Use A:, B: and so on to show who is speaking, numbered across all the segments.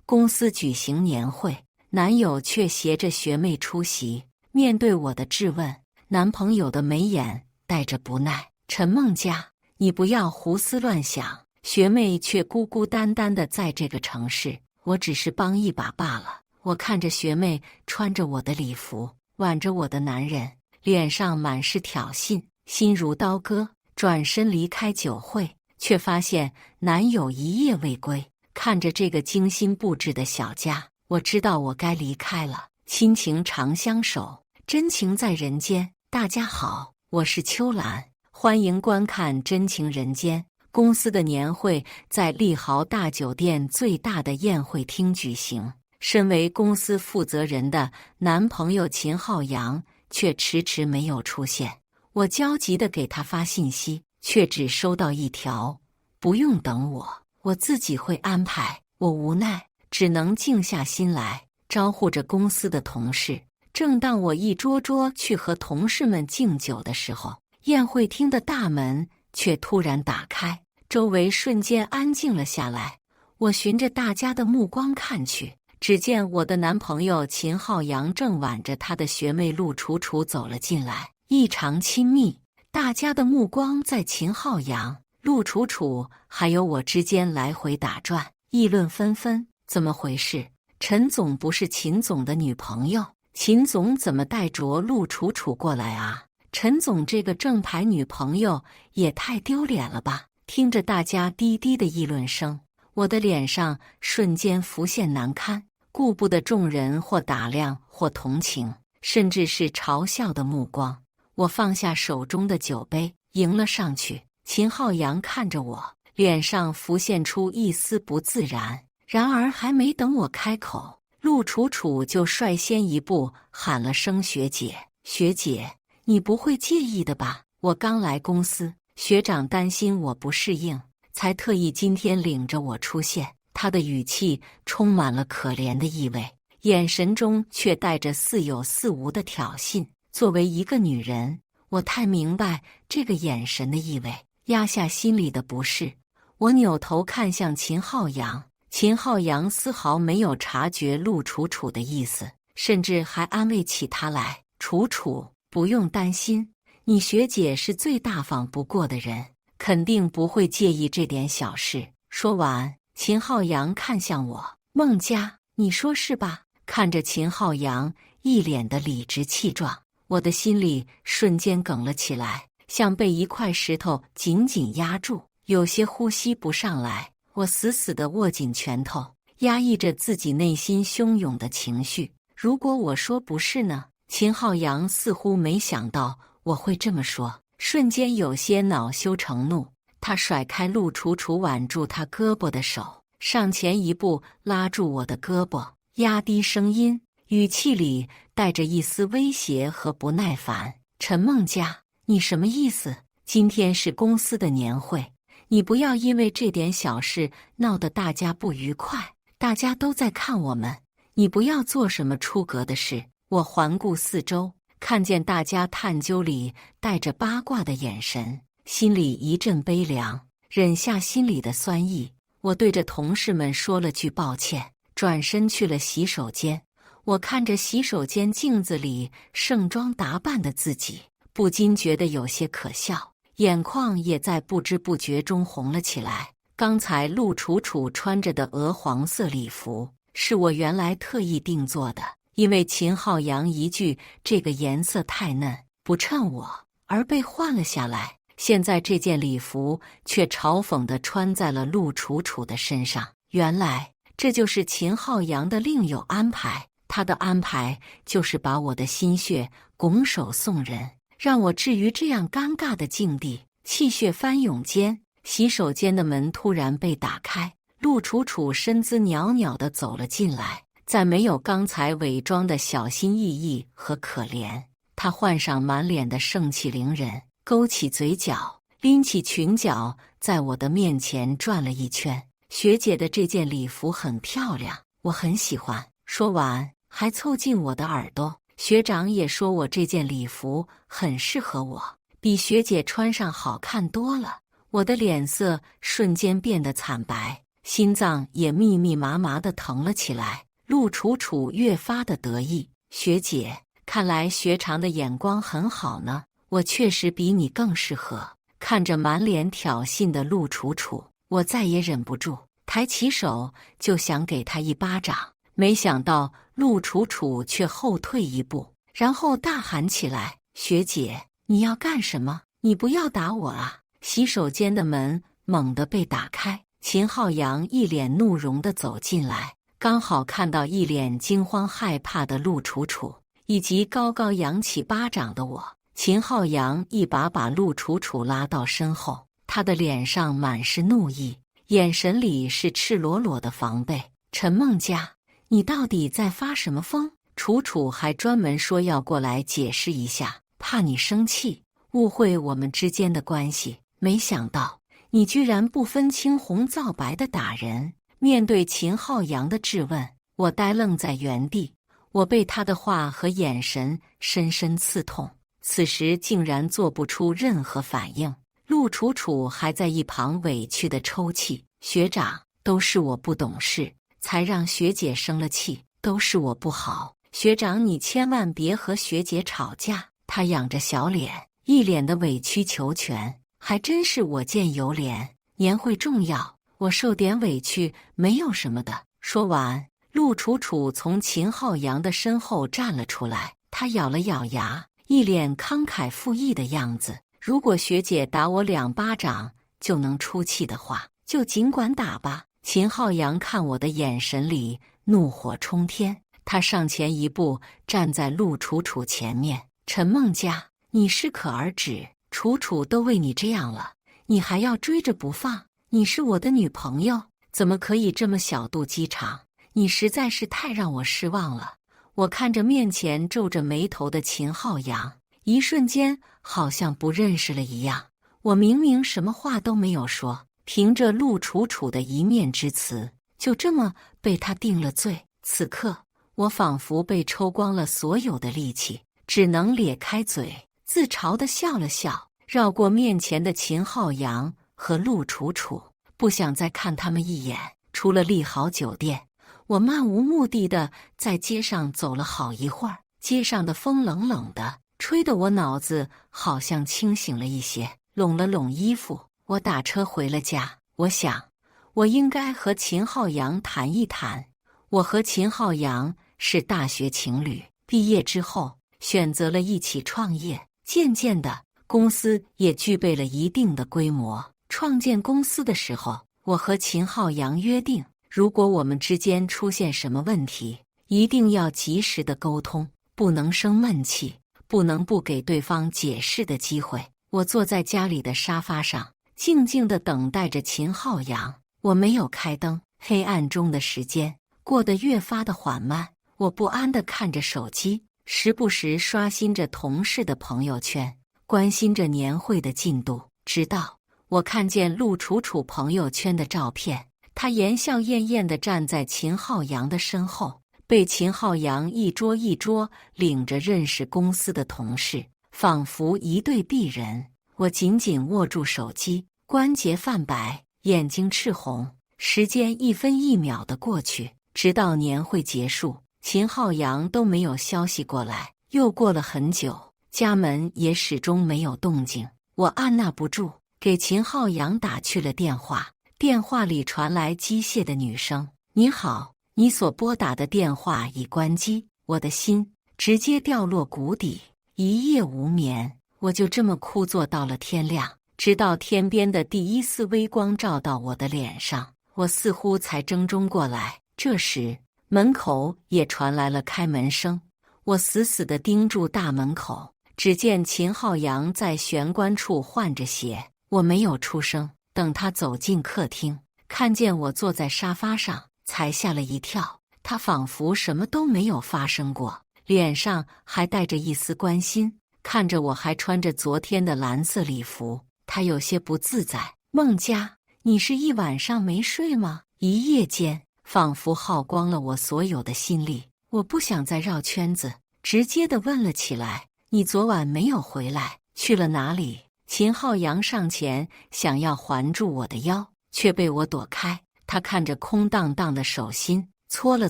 A: 公司举行年会，男友却携着学妹出席。面对我的质问，男朋友的眉眼带着不耐。陈梦佳，你不要胡思乱想，学妹却孤孤单单的在这个城市，我只是帮一把罢了。我看着学妹穿着我的礼服，挽着我的男人，脸上满是挑衅，心如刀割。转身离开酒会，却发现男友一夜未归。看着这个精心布置的小家，我知道我该离开了。亲情长相守，真情在人间。大家好，我是秋兰，欢迎观看《真情人间》。公司的年会在利豪大酒店最大的宴会厅举行。身为公司负责人的男朋友秦浩洋却迟迟没有出现。我焦急地给他发信息，却只收到一条：不用等我，我自己会安排。我无奈，只能静下心来，招呼着公司的同事。正当我一桌桌去和同事们敬酒的时候，宴会厅的大门却突然打开，周围瞬间安静了下来。我循着大家的目光看去，只见我的男朋友秦浩洋正挽着他的学妹陆楚楚走了进来，异常亲密。大家的目光在秦浩洋、陆楚楚还有我之间来回打转，议论纷纷。怎么回事？陈总不是秦总的女朋友？秦总怎么带着陆楚楚过来啊？陈总这个正牌女朋友也太丢脸了吧！听着大家低低的议论声，我的脸上瞬间浮现难堪，顾不得众人或打量或同情，甚至是嘲笑的目光。我放下手中的酒杯，迎了上去。秦浩洋看着我，脸上浮现出一丝不自然。然而还没等我开口，陆楚楚就率先一步喊了声学姐。学姐，你不会介意的吧？我刚来公司，学长担心我不适应，才特意今天领着我出现。他的语气充满了可怜的意味，眼神中却带着似有似无的挑衅。作为一个女人，我太明白这个眼神的意味，压下心里的不适。我扭头看向秦浩洋，秦浩洋丝毫没有察觉陆楚楚的意思，甚至还安慰起他来：楚楚，不用担心，你学姐是最大方不过的人，肯定不会介意这点小事。说完，秦浩洋看向我：孟佳，你说是吧？看着秦浩洋一脸的理直气壮，我的心里瞬间梗了起来，像被一块石头紧紧压住，有些呼吸不上来。我死死地握紧拳头，压抑着自己内心汹涌的情绪。如果我说不是呢？秦浩洋似乎没想到我会这么说，瞬间有些恼羞成怒。他甩开陆楚楚挽住他胳膊的手，上前一步拉住我的胳膊，压低声音，语气里带着一丝威胁和不耐烦：陈梦佳，你什么意思？今天是公司的年会，你不要因为这点小事闹得大家不愉快，大家都在看我们，你不要做什么出格的事。我环顾四周，看见大家探究里带着八卦的眼神，心里一阵悲凉，忍下心里的酸意。我对着同事们说了句抱歉，转身去了洗手间。我看着洗手间镜子里盛装打扮的自己，不禁觉得有些可笑，眼眶也在不知不觉中红了起来。刚才陆楚楚穿着的鹅黄色礼服，是我原来特意定做的，因为秦浩洋一句这个颜色太嫩，不衬我，而被换了下来。现在这件礼服却嘲讽地穿在了陆楚楚的身上。原来这就是秦浩洋的另有安排，他的安排就是把我的心血拱手送人，让我置于这样尴尬的境地。气血翻涌间，洗手间的门突然被打开，陆楚楚身姿袅袅地走了进来。再没有刚才伪装的小心翼翼和可怜，她换上满脸的盛气凌人，勾起嘴角，拎起裙角，在我的面前转了一圈。学姐的这件礼服很漂亮，我很喜欢。说完，还凑近我的耳朵。学长也说我这件礼服很适合我，比学姐穿上好看多了。我的脸色瞬间变得惨白，心脏也密密麻麻地疼了起来。陆楚楚越发的得意，学姐，看来学长的眼光很好呢，我确实比你更适合。看着满脸挑衅的陆楚楚，我再也忍不住，抬起手就想给他一巴掌，没想到陆楚楚却后退一步，然后大喊起来：学姐，你要干什么？你不要打我啊！洗手间的门猛地被打开，秦浩洋一脸怒容地走进来，刚好看到一脸惊慌害怕的陆楚楚，以及高高扬起巴掌的我。秦浩洋一把把陆楚楚拉到身后，他的脸上满是怒意，眼神里是赤裸裸的防备。陈梦佳，你到底在发什么疯？楚楚还专门说要过来解释一下，怕你生气，误会我们之间的关系。没想到你居然不分青红皂白的打人。面对秦浩洋的质问，我呆愣在原地，我被他的话和眼神深深刺痛，此时竟然做不出任何反应。陆楚楚还在一旁委屈地抽泣：学长，都是我不懂事，才让学姐生了气，都是我不好。学长，你千万别和学姐吵架。他仰着小脸，一脸的委曲求全。还真是我见犹怜，年会重要，我受点委屈没有什么的。说完，陆楚楚从秦浩洋的身后站了出来，他咬了咬牙，一脸慷慨赴义的样子。如果学姐打我2巴掌就能出气的话，就尽管打吧。秦浩洋看我的眼神里怒火冲天，他上前一步，站在陆楚楚前面：陈梦佳，你适可而止，楚楚都为你这样了，你还要追着不放？你是我的女朋友，怎么可以这么小肚鸡肠？你实在是太让我失望了。我看着面前皱着眉头的秦浩洋，一瞬间好像不认识了一样。我明明什么话都没有说，凭着陆楚楚的一面之词，就这么被他定了罪。此刻我仿佛被抽光了所有的力气，只能咧开嘴，自嘲地笑了笑，绕过面前的秦浩洋和陆楚楚，不想再看他们一眼。出了利豪酒店，我漫无目的地在街上走了好一会儿，街上的风冷冷的，吹得我脑子好像清醒了一些。拢了拢衣服，我打车回了家。我想，我应该和秦浩洋谈一谈。我和秦浩洋是大学情侣，毕业之后选择了一起创业，渐渐的，公司也具备了一定的规模。创建公司的时候，我和秦浩洋约定，如果我们之间出现什么问题，一定要及时的沟通，不能生闷气，不能不给对方解释的机会。我坐在家里的沙发上，静静地等待着秦浩洋。我没有开灯，黑暗中的时间过得越发的缓慢。我不安地看着手机，时不时刷新着同事的朋友圈，关心着年会的进度。直到我看见陆楚楚朋友圈的照片，她言笑晏晏地站在秦浩洋的身后，被秦浩洋一桌一桌领着认识公司的同事，仿佛一对璧人。我紧紧握住手机，关节泛白，眼睛赤红。时间一分一秒地过去，直到年会结束，秦浩洋都没有消息过来。又过了很久，家门也始终没有动静。我按捺不住，给秦浩洋打去了电话。电话里传来机械的女声：你好，你所拨打的电话已关机。我的心直接掉落谷底，一夜无眠。我就这么枯坐到了天亮，直到天边的第一丝微光照到我的脸上，我似乎才怔中过来。这时门口也传来了开门声，我死死地盯住大门口，只见秦浩洋在玄关处换着鞋。我没有出声，等他走进客厅，看见我坐在沙发上，才吓了一跳。他仿佛什么都没有发生过，脸上还带着一丝关心，看着我还穿着昨天的蓝色礼服，他有些不自在。孟佳，你是一晚上没睡吗？一夜间仿佛耗光了我所有的心力，我不想再绕圈子，直接地问了起来：你昨晚没有回来，去了哪里？秦浩洋上前想要环住我的腰，却被我躲开。他看着空荡荡的手心，搓了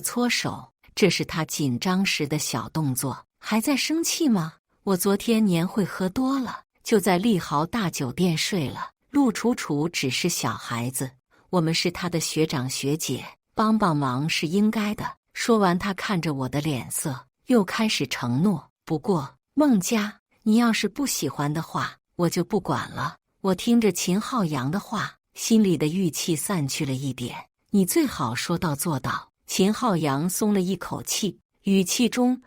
A: 搓手，这是他紧张时的小动作。还在生气吗？我昨天年会喝多了，就在利豪大酒店睡了。陆楚楚只是小孩子，我们是他的学长学姐，帮帮忙是应该的。说完，他看着我的脸色，又开始承诺。不过，孟佳，你要是不喜欢的话，我就不管了。我听着秦浩阳的话，心里的郁气散去了一点。你最好说到做到。秦浩阳松了一口气，语气中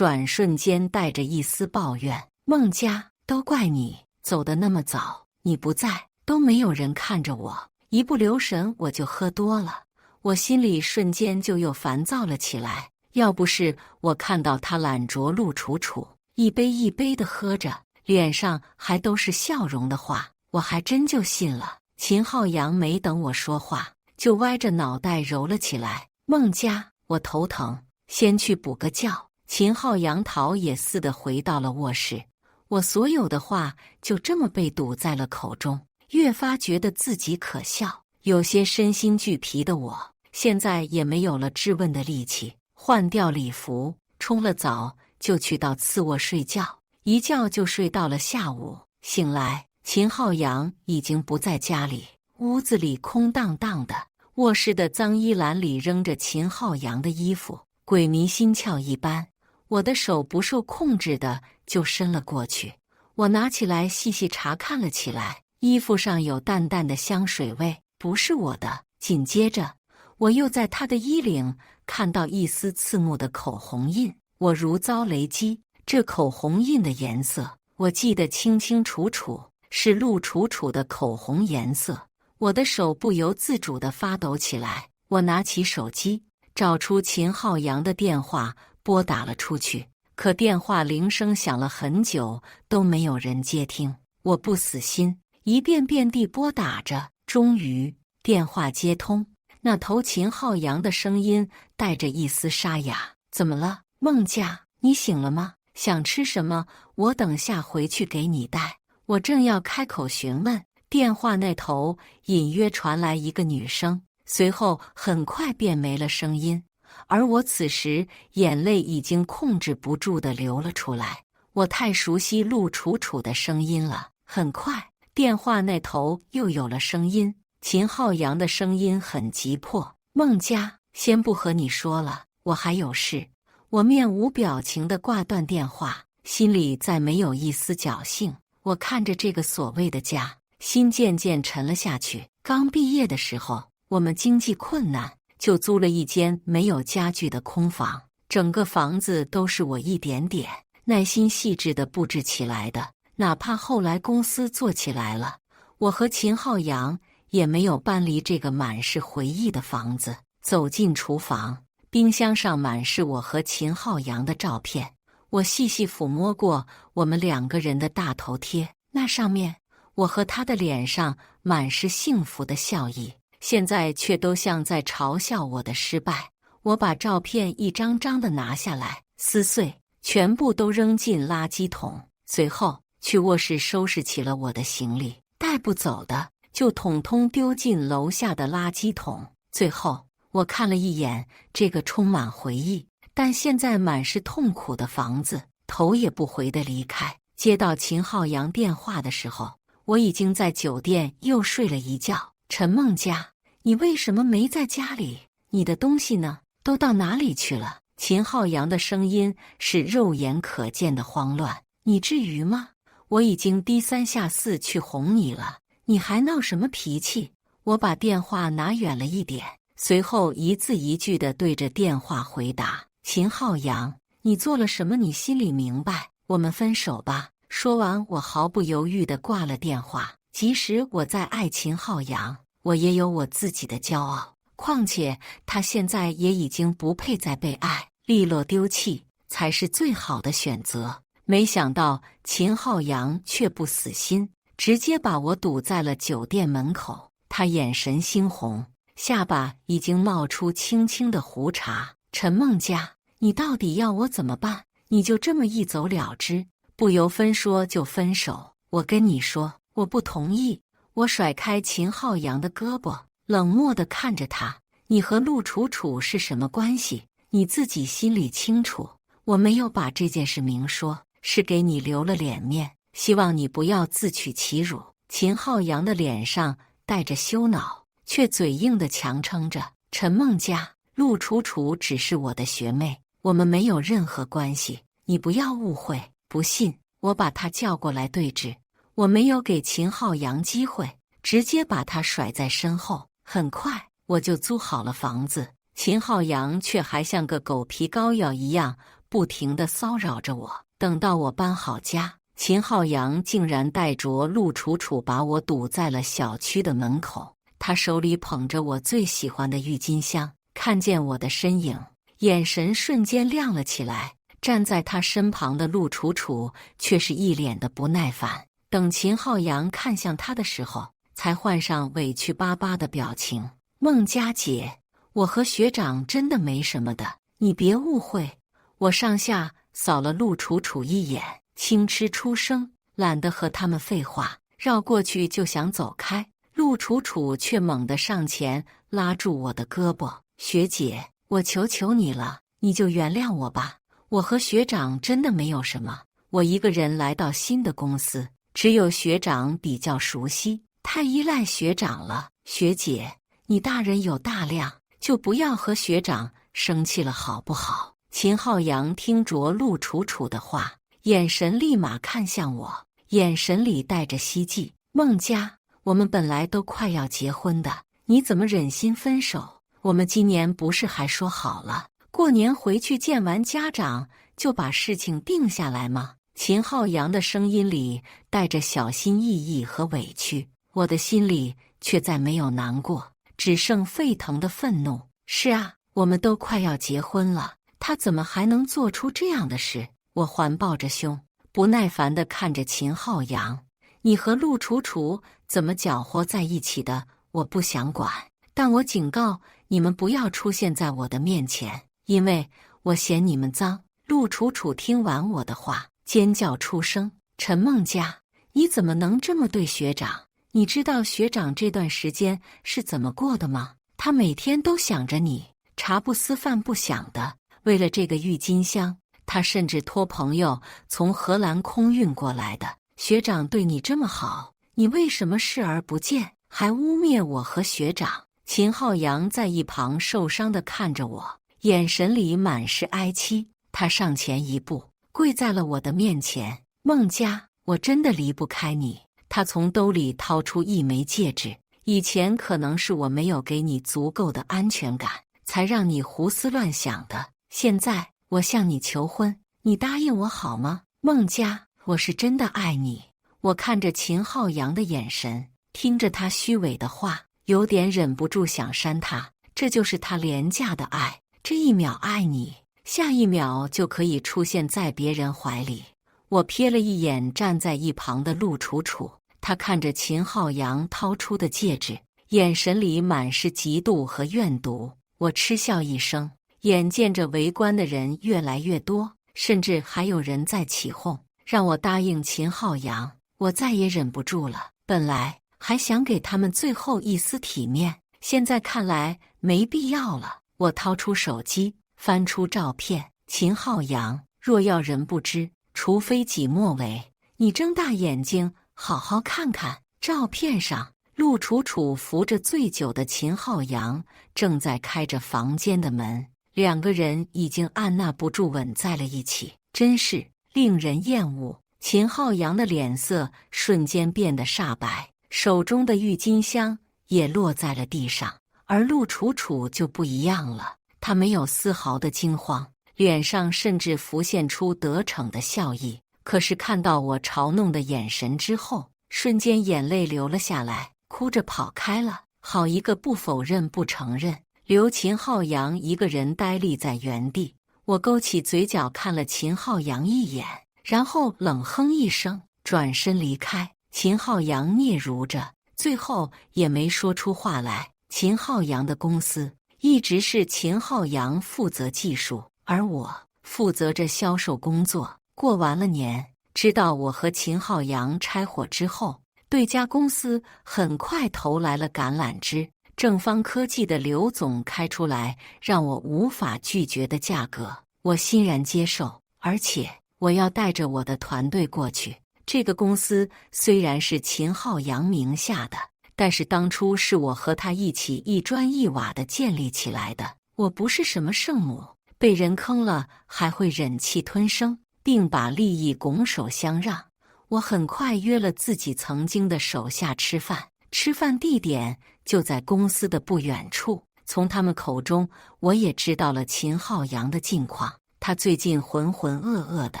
A: 瞬间带着一丝抱怨。孟佳，都怪你走得那么早，你不在，都没有人看着我，一不留神我就喝多了。我心里瞬间就又烦躁了起来。要不是我看到他揽着陆楚楚，一杯一杯的喝着，脸上还都是笑容的话，我还真就信了。秦浩阳没等我说话，就歪着脑袋揉了起来。孟佳，我头疼，先去补个觉。秦浩阳逃也似的回到了卧室。我所有的话就这么被堵在了口中，越发觉得自己可笑。有些身心俱疲的我，现在也没有了质问的力气。换掉礼服，冲了澡，就去到次卧睡觉，一觉就睡到了下午。醒来，秦浩阳已经不在家里，屋子里空荡荡的，卧室的脏衣篮里扔着秦浩阳的衣服，鬼迷心窍一般。我的手不受控制的就伸了过去，我拿起来细细查看了起来，衣服上有淡淡的香水味，不是我的。紧接着，我又在他的衣领看到一丝刺目的口红印，我如遭雷击。这口红印的颜色，我记得清清楚楚，是陆楚楚的口红颜色。我的手不由自主地发抖起来。我拿起手机，找出秦浩阳的电话，拨打了出去。可电话铃声响了很久，都没有人接听。我不死心，一遍遍地拨打着，终于电话接通。那头秦浩阳的声音带着一丝沙哑：“怎么了，孟佳？你醒了吗？想吃什么？我等下回去给你带。”我正要开口询问，电话那头隐约传来一个女声，随后很快便没了声音。而我此时眼泪已经控制不住地流了出来，我太熟悉陆楚楚的声音了。很快，电话那头又有了声音。秦浩阳的声音很急迫：“孟佳，先不和你说了，我还有事。”我面无表情地挂断电话，心里再没有一丝侥幸。我看着这个所谓的家，心渐渐沉了下去。刚毕业的时候，我们经济困难，就租了一间没有家具的空房，整个房子都是我一点点耐心细致地布置起来的。哪怕后来公司做起来了，我和秦浩阳也没有搬离这个满是回忆的房子。走进厨房，冰箱上满是我和秦浩阳的照片。我细细抚摸过我们两个人的大头贴，那上面我和他的脸上满是幸福的笑意，现在却都像在嘲笑我的失败。我把照片一张张的拿下来，撕碎，全部都扔进垃圾桶，随后去卧室收拾起了我的行李，带不走的就统统丢进楼下的垃圾桶。最后，我看了一眼这个充满回忆，但现在满是痛苦的房子，头也不回地离开。接到秦浩阳电话的时候，我已经在酒店又睡了一觉。陈孟佳，你为什么没在家里？你的东西呢？都到哪里去了？秦浩阳的声音是肉眼可见的慌乱。你至于吗？我已经低三下四去哄你了，你还闹什么脾气？我把电话拿远了一点，随后一字一句地对着电话回答：“秦浩阳，你做了什么？你心里明白，我们分手吧。”说完，我毫不犹豫地挂了电话。即使我在爱秦浩阳，我也有我自己的骄傲。况且他现在也已经不配再被爱，利落丢弃才是最好的选择。没想到秦浩阳却不死心，直接把我堵在了酒店门口。他眼神猩红，下巴已经冒出轻轻的胡茬。陈孟佳，你到底要我怎么办？你就这么一走了之，不由分说就分手？我跟你说，我不同意。我甩开秦浩阳的胳膊，冷漠地看着他。你和陆楚楚是什么关系？你自己心里清楚。我没有把这件事明说，是给你留了脸面，希望你不要自取其辱。秦浩阳的脸上带着羞恼，却嘴硬地强撑着。陈梦家，陆楚楚只是我的学妹，我们没有任何关系，你不要误会。不信，我把他叫过来对质。我没有给秦浩阳机会，直接把他甩在身后。很快我就租好了房子，秦浩阳却还像个狗皮膏药一样，不停地骚扰着我。等到我搬好家，秦浩阳竟然带着陆楚楚把我堵在了小区的门口。他手里捧着我最喜欢的郁金香，看见我的身影，眼神瞬间亮了起来。站在他身旁的陆楚楚却是一脸的不耐烦。等秦浩阳看向他的时候，才换上委屈巴巴的表情。孟佳姐，我和学长真的没什么的，你别误会。我上下扫了陆楚楚一眼，轻嗤出声，懒得和他们废话，绕过去就想走开。陆楚楚却猛地上前拉住我的胳膊。学姐，我求求你了，你就原谅我吧。我和学长真的没有什么，我一个人来到新的公司，只有学长比较熟悉，太依赖学长了。学姐，你大人有大量，就不要和学长生气了好不好？秦浩阳听着陆楚楚的话，眼神立马看向我，眼神里带着希冀。孟佳，我们本来都快要结婚的，你怎么忍心分手？我们今年不是还说好了，过年回去见完家长就把事情定下来吗？秦浩阳的声音里带着小心翼翼和委屈，我的心里却再没有难过，只剩沸腾的愤怒。是啊，我们都快要结婚了，他怎么还能做出这样的事？我环抱着胸，不耐烦地看着秦浩阳。你和陆楚楚怎么搅和在一起的，我不想管，但我警告你们不要出现在我的面前，因为我嫌你们脏。陆楚楚听完我的话，尖叫出声。陈梦佳，你怎么能这么对学长？你知道学长这段时间是怎么过的吗？他每天都想着你，茶不思饭不想的。为了这个郁金香，他甚至托朋友从荷兰空运过来的。学长对你这么好，你为什么视而不见，还污蔑我和学长？秦浩阳在一旁受伤地看着我，眼神里满是哀戚。他上前一步，跪在了我的面前。孟佳，我真的离不开你。他从兜里掏出一枚戒指，以前可能是我没有给你足够的安全感，才让你胡思乱想的。现在我向你求婚，你答应我好吗？孟佳，我是真的爱你。我看着秦浩阳的眼神，听着他虚伪的话，有点忍不住想扇他。这就是他廉价的爱，这一秒爱你，下一秒就可以出现在别人怀里。我瞥了一眼站在一旁的陆楚楚，她看着秦浩阳掏出的戒指，眼神里满是嫉妒和怨毒。我嗤笑一声，眼见着围观的人越来越多，甚至还有人在起哄，让我答应秦浩阳。我再也忍不住了，本来还想给他们最后一丝体面，现在看来没必要了。我掏出手机，翻出照片。秦浩阳，若要人不知，除非己莫为。你睁大眼睛好好看看，照片上陆楚楚扶着醉酒的秦浩阳，正在开着房间的门，两个人已经按捺不住吻在了一起，真是令人厌恶。秦浩阳的脸色瞬间变得煞白，手中的郁金香也落在了地上。而陆楚楚就不一样了，她没有丝毫的惊慌，脸上甚至浮现出得逞的笑意。可是看到我嘲弄的眼神之后，瞬间眼泪流了下来，哭着跑开了。好一个不否认不承认，留秦浩阳一个人呆立在原地。我勾起嘴角看了秦浩阳一眼，然后冷哼一声，转身离开。秦浩阳嗫嚅着，最后也没说出话来。秦浩阳的公司一直是秦浩阳负责技术，而我负责着销售工作。过完了年，知道我和秦浩阳拆伙之后，对家公司很快投来了橄榄枝，正方科技的刘总开出来让我无法拒绝的价格，我欣然接受，而且我要带着我的团队过去。这个公司虽然是秦浩洋名下的，但是当初是我和他一起一砖一瓦地建立起来的。我不是什么圣母，被人坑了还会忍气吞声，并把利益拱手相让。我很快约了自己曾经的手下吃饭，吃饭地点就在公司的不远处。从他们口中，我也知道了秦浩洋的近况。他最近浑浑噩噩的，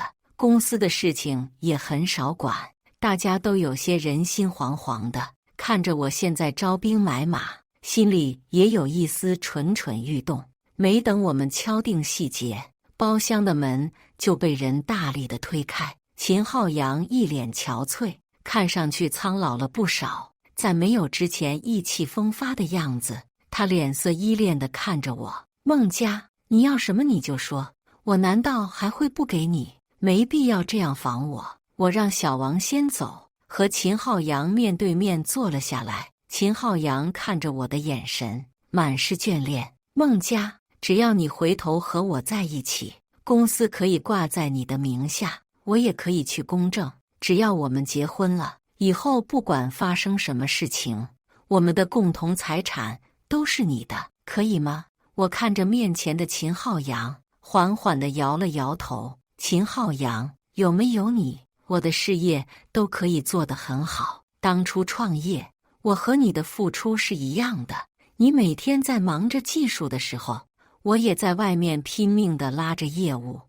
A: 公司的事情也很少管，大家都有些人心惶惶的。看着我现在招兵买马，心里也有一丝蠢蠢欲动。没等我们敲定细节，包厢的门就被人大力的推开。秦浩洋一脸憔悴，看上去苍老了不少，在没有之前意气风发的样子。他脸色依恋地看着我：“孟佳，你要什么你就说，我难道还会不给你？没必要这样防我。”我让小王先走，和秦浩洋面对面坐了下来。秦浩洋看着我的眼神满是眷恋：“孟佳，只要你回头和我在一起，公司可以挂在你的名下，我也可以去公证。只要我们结婚了，以后不管发生什么事情，我们的共同财产都是你的，可以吗？”我看着面前的秦浩洋，缓缓地摇了摇头：“秦浩洋，有没有你，我的事业都可以做得很好。当初创业，我和你的付出是一样的。你每天在忙着技术的时候，我也在外面拼命地拉着业务。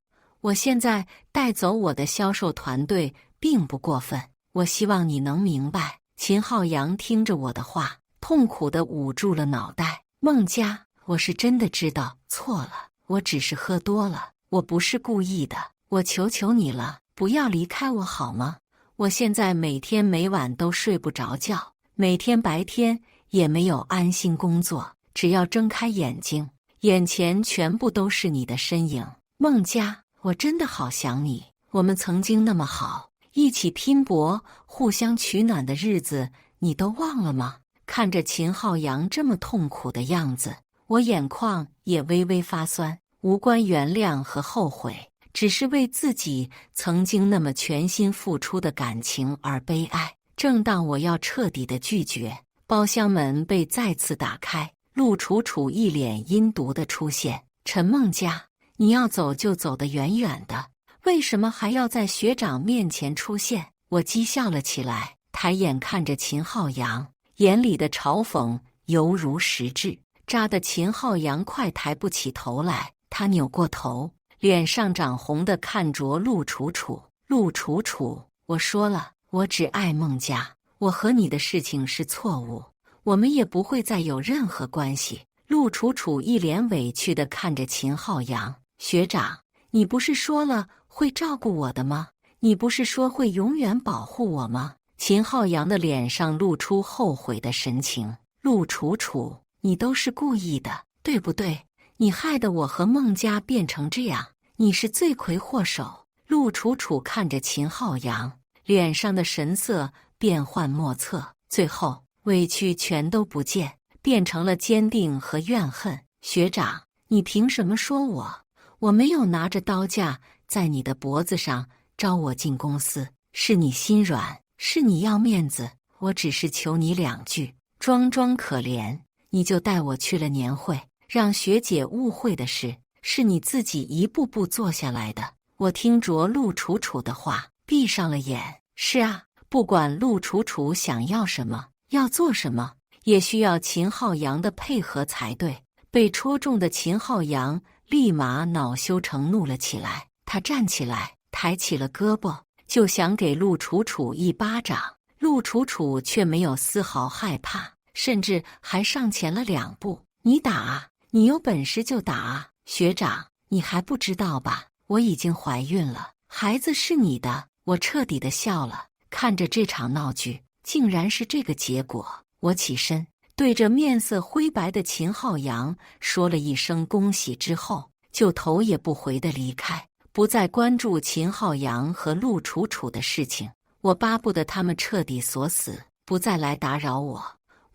A: 我现在带走我的销售团队并不过分，我希望你能明白。”秦浩洋听着我的话，痛苦地捂住了脑袋：“孟佳，我是真的知道错了，我只是喝多了，我不是故意的。我求求你了，不要离开我好吗？我现在每天每晚都睡不着觉，每天白天也没有安心工作，只要睁开眼睛，眼前全部都是你的身影。孟佳，我真的好想你，我们曾经那么好，一起拼搏，互相取暖的日子，你都忘了吗？”看着秦浩洋这么痛苦的样子，我眼眶也微微发酸，无关原谅和后悔，只是为自己曾经那么全心付出的感情而悲哀。正当我要彻底的拒绝，包厢门被再次打开，陆楚楚一脸阴毒的出现：“陈孟佳，你要走就走得远远的，为什么还要在学长面前出现？”我讥笑了起来，抬眼看着秦浩洋，眼里的嘲讽犹如实质，扎得秦浩洋快抬不起头来。他扭过头，脸上涨红的看着陆楚楚：“陆楚楚，我说了，我只爱孟佳，我和你的事情是错误，我们也不会再有任何关系。”陆楚楚一脸委屈地看着秦浩洋：“学长，你不是说了会照顾我的吗？你不是说会永远保护我吗？”秦浩洋的脸上露出后悔的神情：“陆楚楚，你都是故意的，对不对？你害得我和孟佳变成这样，你是罪魁祸首。”陆楚楚看着秦浩洋，脸上的神色变幻莫测，最后委屈全都不见，变成了坚定和怨恨。“学长，你凭什么说我？我没有拿着刀架在你的脖子上招我进公司，是你心软，是你要面子，我只是求你2句，装装可怜，你就带我去了年会，让学姐误会的事，是你自己一步步做下来的。”我听着陆楚楚的话，闭上了眼。是啊，不管陆楚楚想要什么，要做什么，也需要秦浩洋的配合才对。被戳中的秦浩洋立马恼羞成怒了起来，他站起来，抬起了胳膊，就想给陆楚楚一巴掌。陆楚楚却没有丝毫害怕，甚至还上前了2步：“你打啊，你有本事就打啊！学长，你还不知道吧？我已经怀孕了，孩子是你的。”我彻底的笑了，看着这场闹剧，竟然是这个结果。我起身，对着面色灰白的秦浩洋说了一声恭喜之后，就头也不回地离开，不再关注秦浩洋和陆楚楚的事情。我巴不得他们彻底锁死，不再来打扰我。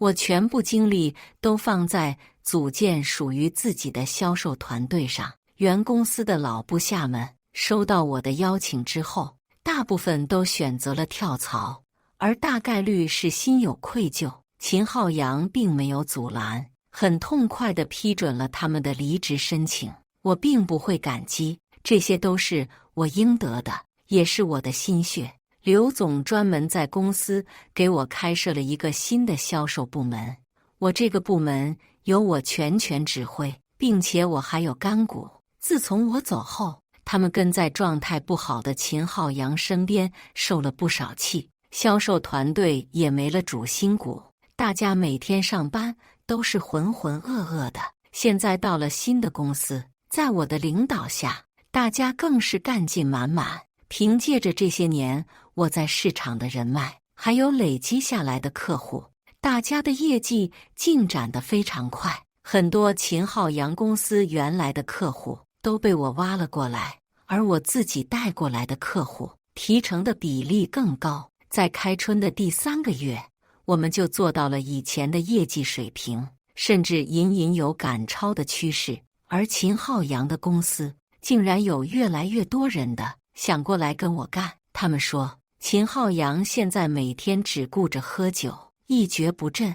A: 我全部精力都放在组建属于自己的销售团队上。原公司的老部下们收到我的邀请之后，大部分都选择了跳槽，而大概率是心有愧疚。秦浩洋并没有阻拦，很痛快地批准了他们的离职申请。我并不会感激，这些都是我应得的，也是我的心血。刘总专门在公司给我开设了一个新的销售部门，我这个部门由我全权指挥，并且我还有干股。自从我走后，他们跟在状态不好的秦浩洋身边受了不少气，销售团队也没了主心骨，大家每天上班都是浑浑噩噩的。现在到了新的公司，在我的领导下，大家更是干劲满满。凭借着这些年我在市场的人脉，还有累积下来的客户，大家的业绩进展得非常快。很多秦浩洋公司原来的客户都被我挖了过来，而我自己带过来的客户提成的比例更高。在开春的第3个月，我们就做到了以前的业绩水平，甚至隐隐有赶超的趋势。而秦浩洋的公司竟然有越来越多人想过来跟我干。他们说，秦浩洋现在每天只顾着喝酒，一蹶不振，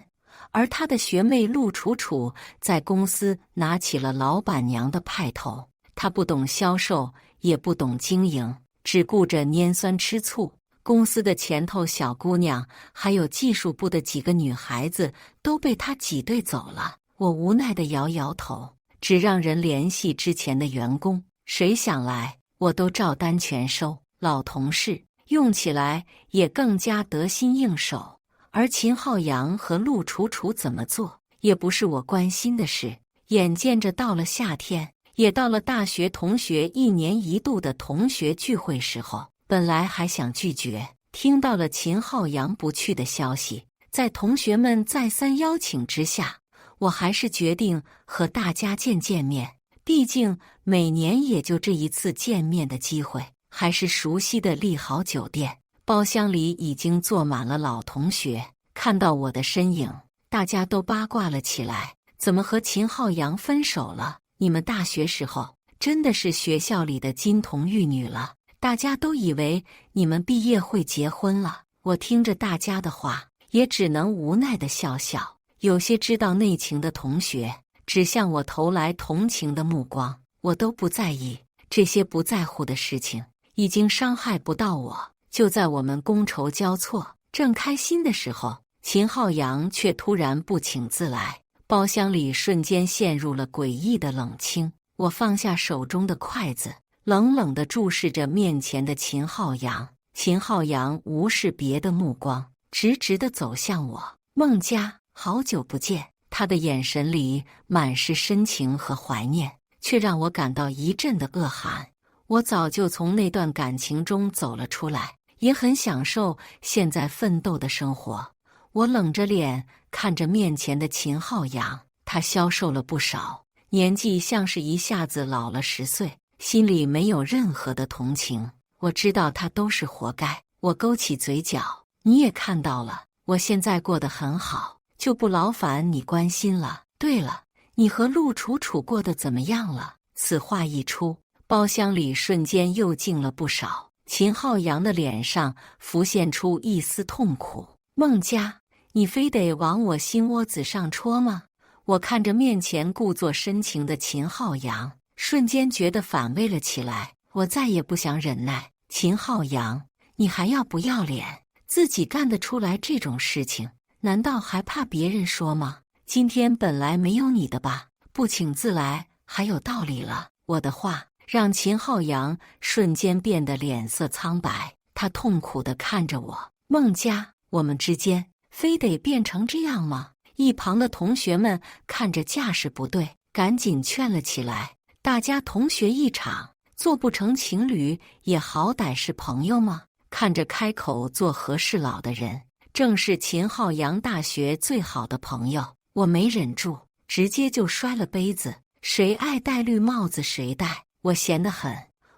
A: 而他的学妹陆楚楚在公司拿起了老板娘的派头。她不懂销售，也不懂经营，只顾着拈酸吃醋。公司的前头小姑娘还有技术部的几个女孩子都被她挤兑走了。我无奈地摇摇头，只让人联系之前的员工，谁想来我都照单全收。老同事用起来也更加得心应手，而秦浩洋和陆楚楚怎么做也不是我关心的事。眼见着到了夏天，也到了大学同学1年1度的同学聚会时候，本来还想拒绝，听到了秦浩洋不去的消息，在同学们再三邀请之下，我还是决定和大家见见面。毕竟每年也就这一次见面的机会，还是熟悉的利豪酒店，包厢里已经坐满了老同学。看到我的身影，大家都八卦了起来，怎么和秦浩洋分手了？你们大学时候真的是学校里的金童玉女了，大家都以为你们毕业会结婚了。我听着大家的话，也只能无奈地笑笑。有些知道内情的同学只向我投来同情的目光，我都不在意，这些不在乎的事情已经伤害不到我。就在我们觥筹交错正开心的时候，秦浩洋却突然不请自来，包厢里瞬间陷入了诡异的冷清。我放下手中的筷子，冷冷地注视着面前的秦浩洋。秦浩洋无视别的目光，直直地走向我。孟佳，好久不见。他的眼神里满是深情和怀念，却让我感到一阵的恶寒。我早就从那段感情中走了出来，也很享受现在奋斗的生活。我冷着脸看着面前的秦浩洋，他消瘦了不少，年纪像是一下子老了10岁，心里没有任何的同情。我知道他都是活该。我勾起嘴角，你也看到了，我现在过得很好，就不劳烦你关心了。对了，你和陆楚楚过得怎么样了？此话一出，包厢里瞬间又静了不少。秦浩洋的脸上浮现出一丝痛苦。孟佳，你非得往我心窝子上戳吗？我看着面前故作深情的秦浩洋，瞬间觉得反胃了起来。我再也不想忍耐。秦浩洋，你还要不要脸？自己干得出来这种事情，难道还怕别人说吗？今天本来没有你的吧，不请自来还有道理了。我的话让秦浩洋瞬间变得脸色苍白，他痛苦地看着我。孟佳，我们之间非得变成这样吗？一旁的同学们看着架势不对，赶紧劝了起来。大家同学一场，做不成情侣也好歹是朋友吗？看着开口做和事佬的人，正是秦浩洋大学最好的朋友。我没忍住，直接就摔了杯子。谁爱戴绿帽子谁戴，我闲得很。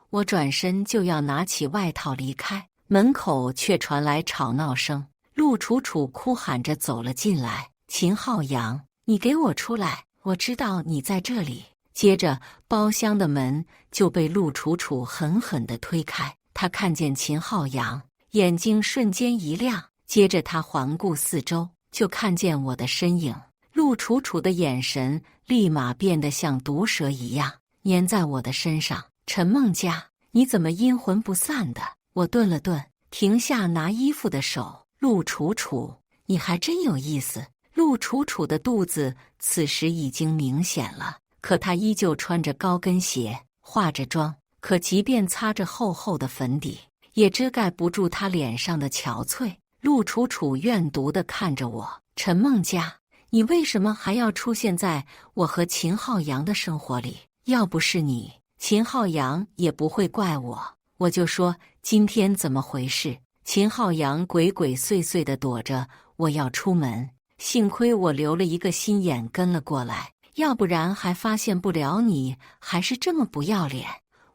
A: 我转身就要拿起外套离开，门口却传来吵闹声。陆楚楚哭喊着走了进来，秦浩阳，你给我出来！我知道你在这里。接着，包厢的门就被陆楚楚狠狠地推开。他看见秦浩阳，眼睛瞬间一亮，接着他环顾四周，就看见我的身影。陆楚楚的眼神立马变得像毒蛇一样粘在我的身上。陈梦佳，你怎么阴魂不散的？我顿了顿，停下拿衣服的手。陆楚楚，你还真有意思。陆楚楚的肚子此时已经明显了，可她依旧穿着高跟鞋，化着妆，可即便擦着厚厚的粉底，也遮盖不住她脸上的憔悴。陆楚楚怨毒地看着我，陈梦佳，你为什么还要出现在我和秦浩阳的生活里？要不是你，秦浩阳也不会怪我。我就说今天怎么回事？秦浩阳鬼鬼祟祟地躲着我要出门，幸亏我留了一个心眼跟了过来，要不然还发现不了你还是这么不要脸。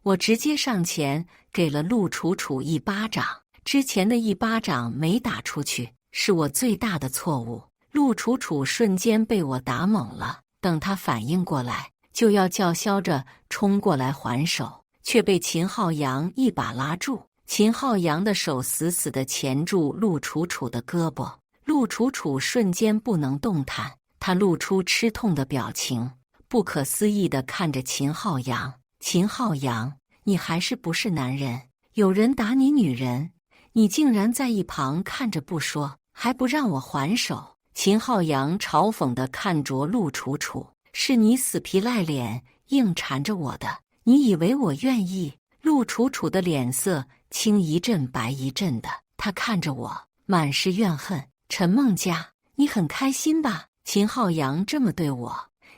A: 我直接上前给了陆楚楚一巴掌，之前的一巴掌没打出去，是我最大的错误。陆楚楚瞬间被我打懵了，等她反应过来，就要叫嚣着冲过来还手，却被秦浩阳一把拉住。秦浩阳的手死死地钳住陆楚楚的胳膊，陆楚楚瞬间不能动弹，她露出吃痛的表情，不可思议地看着秦浩阳。秦浩阳，你还是不是男人？有人打你女人，你竟然在一旁看着不说，还不让我还手。秦浩阳嘲讽地看着陆楚楚，是你死皮赖脸硬缠着我的，你以为我愿意？陆楚楚的脸色青一阵白一阵的，她看着我，满是怨恨。陈梦佳，你很开心吧？秦浩阳这么对我，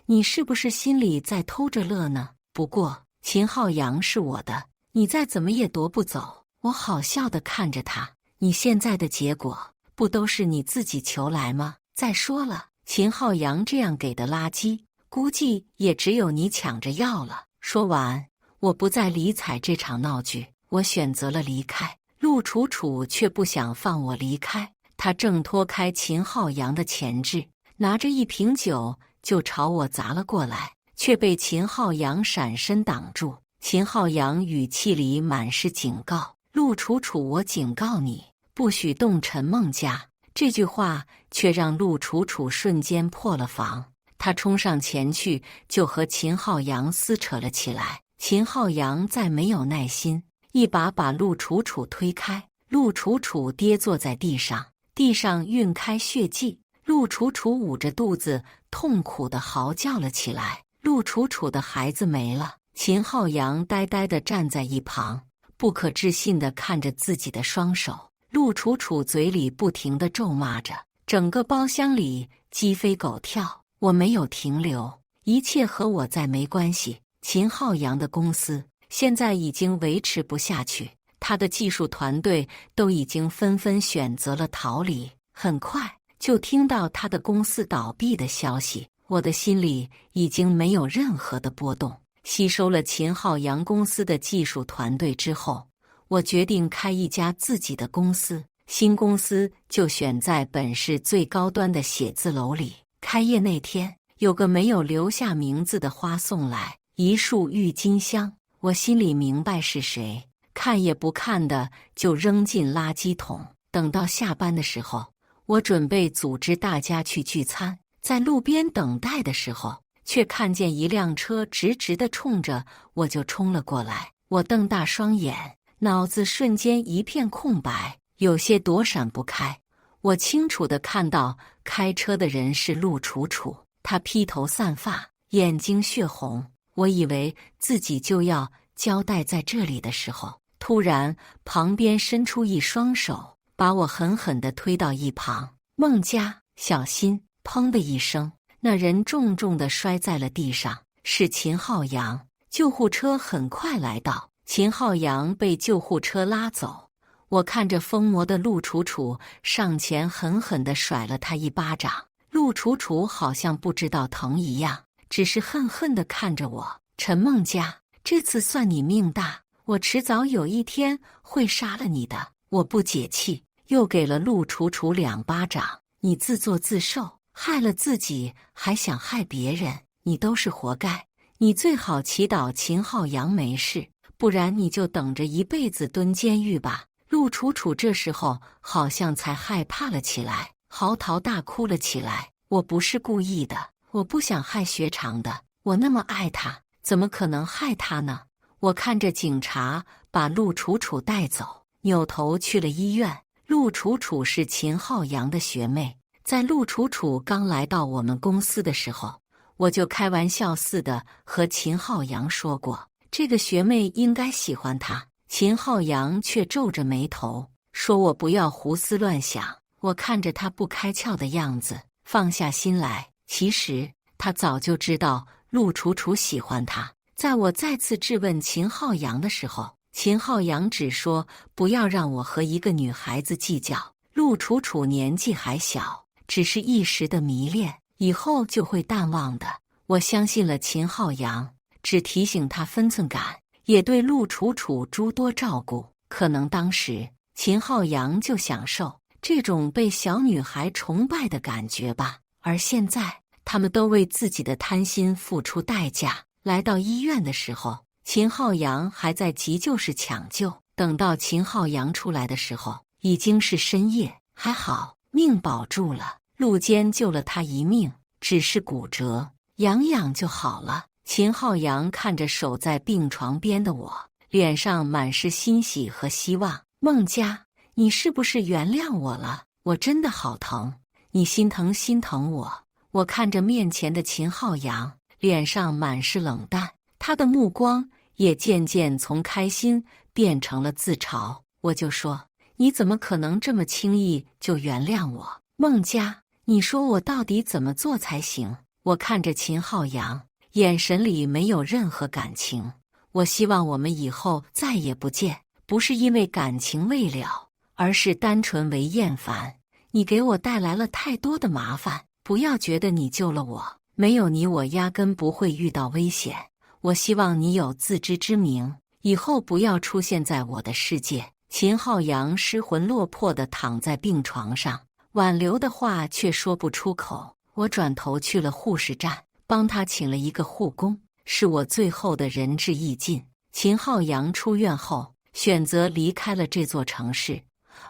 A: 你是不是心里在偷着乐呢？不过秦浩阳是我的，你再怎么也夺不走。我好笑地看着他，你现在的结果不都是你自己求来吗？再说了，秦浩阳这样给的垃圾，估计也只有你抢着要了。说完，我不再理睬这场闹剧，我选择了离开。陆楚楚却不想放我离开，她挣脱开秦浩阳的钳制，拿着一瓶酒就朝我砸了过来，却被秦浩阳闪身挡住。秦浩阳语气里满是警告：陆楚楚，我警告你，不许动陈梦佳。这句话却让陆楚楚瞬间破了防，她冲上前去就和秦浩阳撕扯了起来。秦浩阳再没有耐心，一把把陆楚楚推开，陆楚楚跌坐在地上，地上晕开血迹。陆楚楚捂着肚子痛苦地嚎叫了起来。陆楚楚的孩子没了。秦浩阳呆呆地站在一旁，不可置信地看着自己的双手。陆楚楚嘴里不停地咒骂着，整个包厢里鸡飞狗跳。我没有停留，一切和我再没关系。秦浩阳的公司现在已经维持不下去，他的技术团队都已经纷纷选择了逃离。很快就听到他的公司倒闭的消息，我的心里已经没有任何的波动。吸收了秦浩阳公司的技术团队之后，我决定开一家自己的公司。新公司就选在本市最高端的写字楼里。开业那天，有个没有留下名字的花送来一束郁金香，我心里明白是谁，看也不看的就扔进垃圾桶。等到下班的时候，我准备组织大家去聚餐，在路边等待的时候，却看见一辆车直直地冲着我就冲了过来。我瞪大双眼，脑子瞬间一片空白，有些躲闪不开。我清楚地看到开车的人是陆楚楚，她披头散发，眼睛血红。我以为自己就要交代在这里的时候，突然旁边伸出一双手，把我狠狠地推到一旁。孟佳，小心！砰的一声，那人重重地摔在了地上，是秦浩阳。救护车很快来到，秦浩阳被救护车拉走。我看着疯魔的陆楚楚上前狠狠地甩了他一巴掌，陆楚楚好像不知道疼一样，只是恨恨地看着我。陈梦佳，这次算你命大，我迟早有一天会杀了你的。我不解气，又给了陆楚楚2巴掌。你自作自受。害了自己还想害别人，你都是活该。你最好祈祷秦昊阳没事，不然你就等着一辈子蹲监狱吧。陆楚楚这时候好像才害怕了起来，嚎啕大哭了起来。我不是故意的，我不想害学长的，我那么爱他，怎么可能害他呢？我看着警察把陆楚楚带走，扭头去了医院。陆楚楚是秦昊阳的学妹，在陆楚楚刚来到我们公司的时候，我就开玩笑似的和秦昊阳说过，这个学妹应该喜欢他。秦昊阳却皱着眉头，说我不要胡思乱想。我看着他不开窍的样子，放下心来。其实他早就知道陆楚楚喜欢他。在我再次质问秦昊阳的时候，秦昊阳只说不要让我和一个女孩子计较，陆楚楚年纪还小，只是一时的迷恋，以后就会淡忘的。我相信了秦昊阳，只提醒他分寸感，也对陆楚楚诸多照顾。可能当时秦昊阳就享受这种被小女孩崇拜的感觉吧。而现在他们都为自己的贪心付出代价。来到医院的时候，秦昊阳还在急救室抢救，等到秦昊阳出来的时候，已经是深夜。还好命保住了，陆坚救了他一命，只是骨折，养养就好了。秦昊阳看着守在病床边的我，脸上满是欣喜和希望。孟佳，你是不是原谅我了？我真的好疼，你心疼我。我看着面前的秦昊阳，脸上满是冷淡，他的目光也渐渐从开心变成了自嘲。我就说，你怎么可能这么轻易就原谅我？孟佳，你说我到底怎么做才行？我看着秦昊阳，眼神里没有任何感情。我希望我们以后再也不见，不是因为感情未了，而是单纯为厌烦。你给我带来了太多的麻烦，不要觉得你救了我，没有你我压根不会遇到危险。我希望你有自知之明，以后不要出现在我的世界。秦昊阳失魂落魄地躺在病床上，挽留的话却说不出口。我转头去了护士站，帮他请了一个护工，是我最后的仁至义尽。秦昊阳出院后，选择离开了这座城市，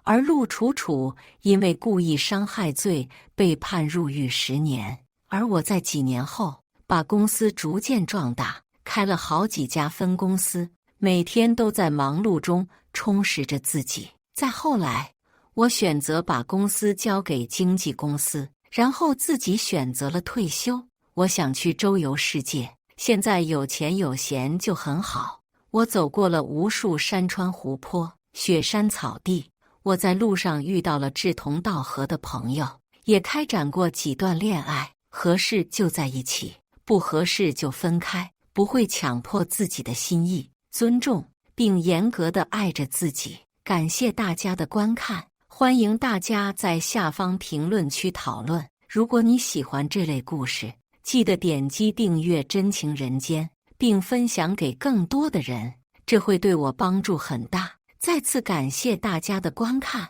A: 而陆楚楚因为故意伤害罪被判入狱10年。而我在几年后把公司逐渐壮大，开了好几家分公司，每天都在忙碌中充实着自己。再后来，我选择把公司交给经纪公司，然后自己选择了退休。我想去周游世界，现在有钱有闲就很好。我走过了无数山川湖泊、雪山草地，我在路上遇到了志同道合的朋友，也开展过几段恋爱，合适就在一起，不合适就分开，不会强迫自己的心意，尊重并严格地爱着自己。感谢大家的观看，欢迎大家在下方评论区讨论。如果你喜欢这类故事，记得点击订阅《真情人间》，并分享给更多的人，这会对我帮助很大。再次感谢大家的观看。